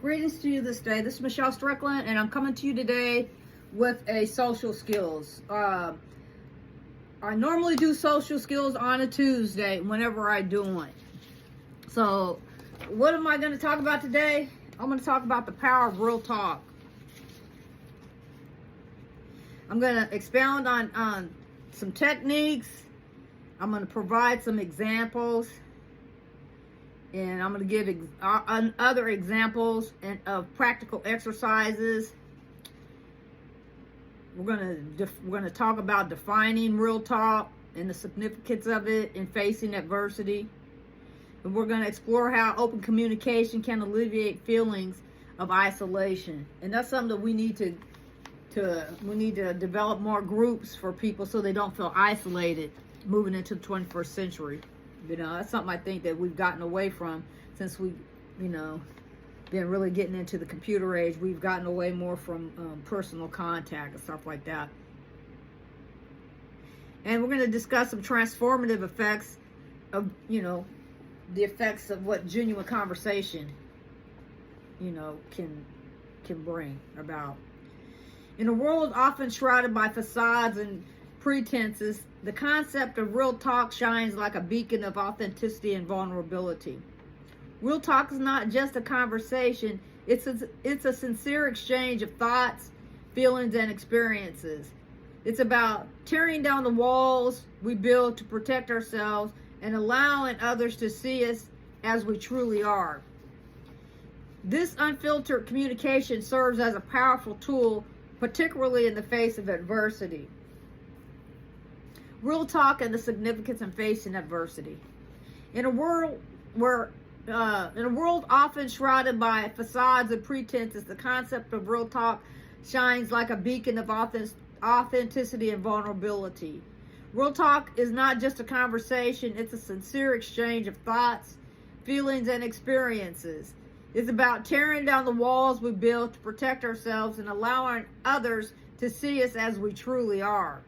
Greetings to you this day. This is Michelle Strickland, and I'm coming to you today with a social skills. I normally do social skills on a Tuesday whenever I do it. So, what am I going to talk about today? I'm going to talk about the power of real talk. I'm going to expound on some techniques. I'm going to provide some examples. And I'm going to give other examples of practical exercises. We're going to talk about defining real talk and the significance of it in facing adversity. And we're going to explore how open communication can alleviate feelings of isolation. And that's something that we need to develop more groups for people so they don't feel isolated moving into the 21st century. You know, that's something I think that we've gotten away from since we, been really getting into the computer age. We've gotten away more from personal contact and stuff like that. And we're going to discuss some transformative effects of, the effects of what genuine conversation, can bring about. In a world often shrouded by facades and pretenses, the concept of real talk shines like a beacon of authenticity and vulnerability. Real talk is not just a conversation, it's a sincere exchange of thoughts, feelings, and experiences. It's about tearing down the walls we build to protect ourselves and allowing others to see us as we truly are. This unfiltered communication serves as a powerful tool, particularly in the face of adversity. Real talk and the significance in facing adversity. In a world often shrouded by facades and pretenses, the concept of real talk shines like a beacon of authenticity and vulnerability. Real talk is not just a conversation, it's a sincere exchange of thoughts, feelings, and experiences. It's about tearing down the walls we build to protect ourselves and allowing others to see us as we truly are.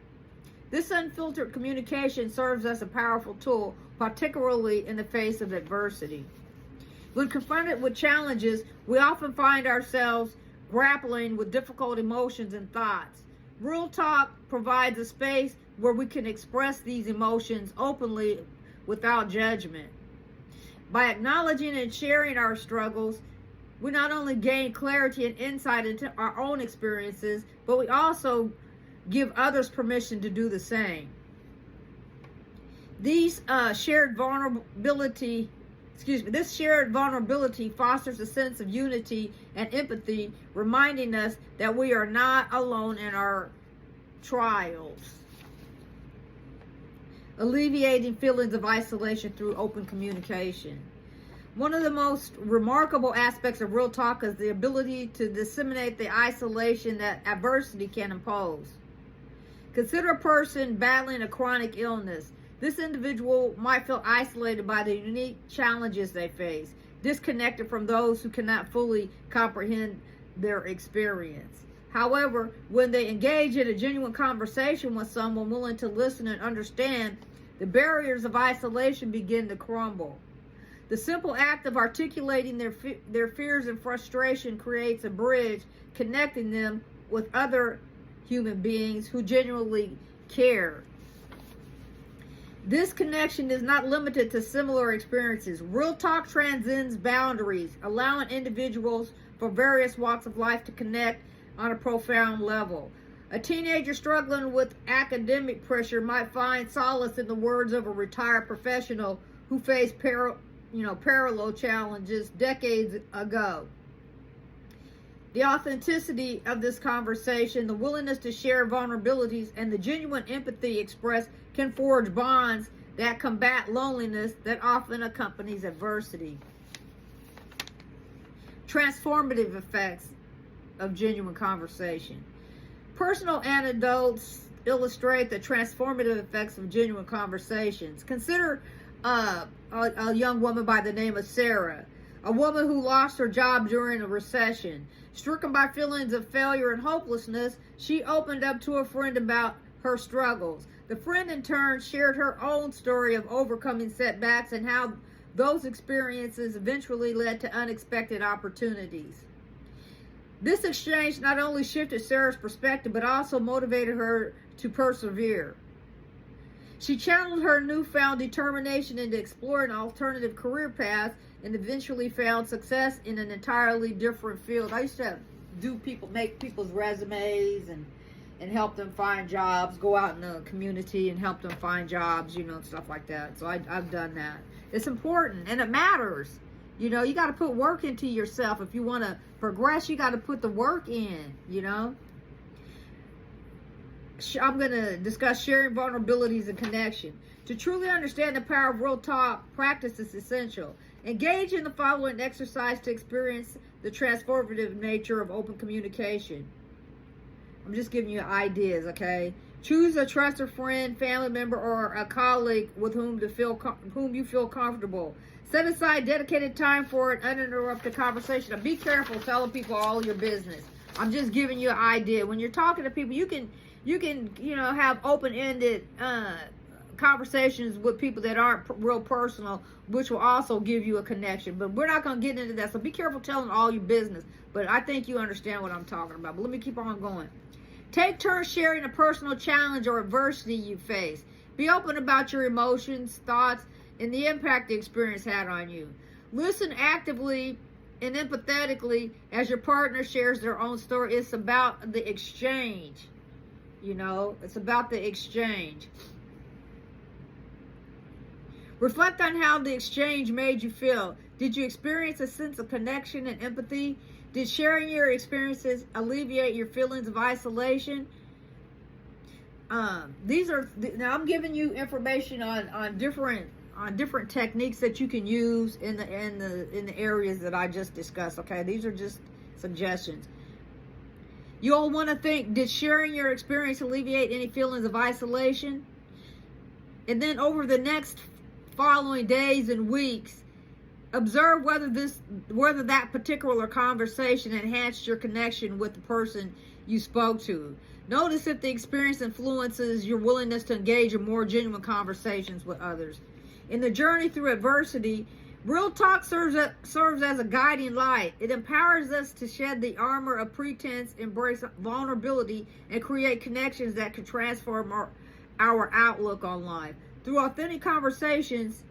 This unfiltered communication serves as a powerful tool, particularly in the face of adversity. When confronted with challenges, we often find ourselves grappling with difficult emotions and thoughts. Real talk provides a space where we can express these emotions openly without judgment. By acknowledging and sharing our struggles, we not only gain clarity and insight into our own experiences, but we also give others permission to do the same. This shared vulnerability fosters a sense of unity and empathy, reminding us that we are not alone in our trials. Alleviating feelings of isolation through open communication. One of the most remarkable aspects of real talk is the ability to disseminate the isolation that adversity can impose. Consider a person battling a chronic illness. This individual might feel isolated by the unique challenges they face, disconnected from those who cannot fully comprehend their experience. However, when they engage in a genuine conversation with someone willing to listen and understand, the barriers of isolation begin to crumble. The simple act of articulating their fears and frustration creates a bridge connecting them with other human beings who genuinely care. This connection is not limited to similar experiences. Real talk transcends boundaries, allowing individuals from various walks of life to connect on a profound level. A teenager struggling with academic pressure might find solace in the words of a retired professional who faced parallel challenges decades ago. The authenticity of this conversation, the willingness to share vulnerabilities, and the genuine empathy expressed can forge bonds that combat loneliness that often accompanies adversity. Transformative effects of genuine conversation. Personal anecdotes illustrate the transformative effects of genuine conversations. Consider a young woman by the name of Sarah, a woman who lost her job during a recession. Stricken by feelings of failure and hopelessness, she opened up to a friend about her struggles. The friend in turn shared her own story of overcoming setbacks and how Those experiences eventually led to unexpected opportunities. This exchange not only shifted Sarah's perspective, but also motivated her to persevere. She channeled her newfound determination into exploring alternative career paths and eventually found success in an entirely different field. I used to make people's resumes and help them find jobs, go out in the community and help them find jobs, stuff like that. So I've done that. It's important and it matters. You got to put work into yourself. If you want to progress, you got to put the work in, I'm going to discuss sharing vulnerabilities and connection. To truly understand the power of real talk, practice is essential. Engage in the following exercise to experience the transformative nature of open communication. I'm just giving you ideas, okay? Choose a trusted friend, family member, or a colleague with whom you feel comfortable. Set aside dedicated time for an uninterrupted conversation. Now, be careful telling people all your business. I'm just giving you an idea. When you're talking to people, you can have open-ended conversations with people that aren't real personal, which will also give you a connection. But we're not going to get into that. So be careful telling all your business. But I think you understand what I'm talking about. But let me keep on going. Take turns sharing a personal challenge or adversity you face. Be open about your emotions, thoughts, and the impact the experience had on you. Listen actively and empathetically as your partner shares their own story. It's about the exchange. It's about the exchange. Reflect on how the exchange made you feel. Did you experience a sense of connection and empathy? Did sharing your experiences alleviate your feelings of isolation? Now I'm giving you information on different techniques that you can use in the areas that I just discussed. Okay, these are just suggestions. You'll want to think, did sharing your experience alleviate any feelings of isolation? And then over the next following days and weeks, observe whether that particular conversation enhanced your connection with the person you spoke to. Notice if the experience influences your willingness to engage in more genuine conversations with others. In the journey through adversity, real talk serves as a guiding light. It empowers us to shed the armor of pretense, embrace vulnerability, and create connections that can transform our outlook on life. Through authentic conversations,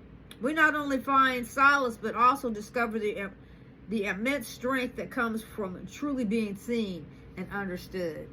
we not only find solace, but also discover the immense strength that comes from truly being seen and understood.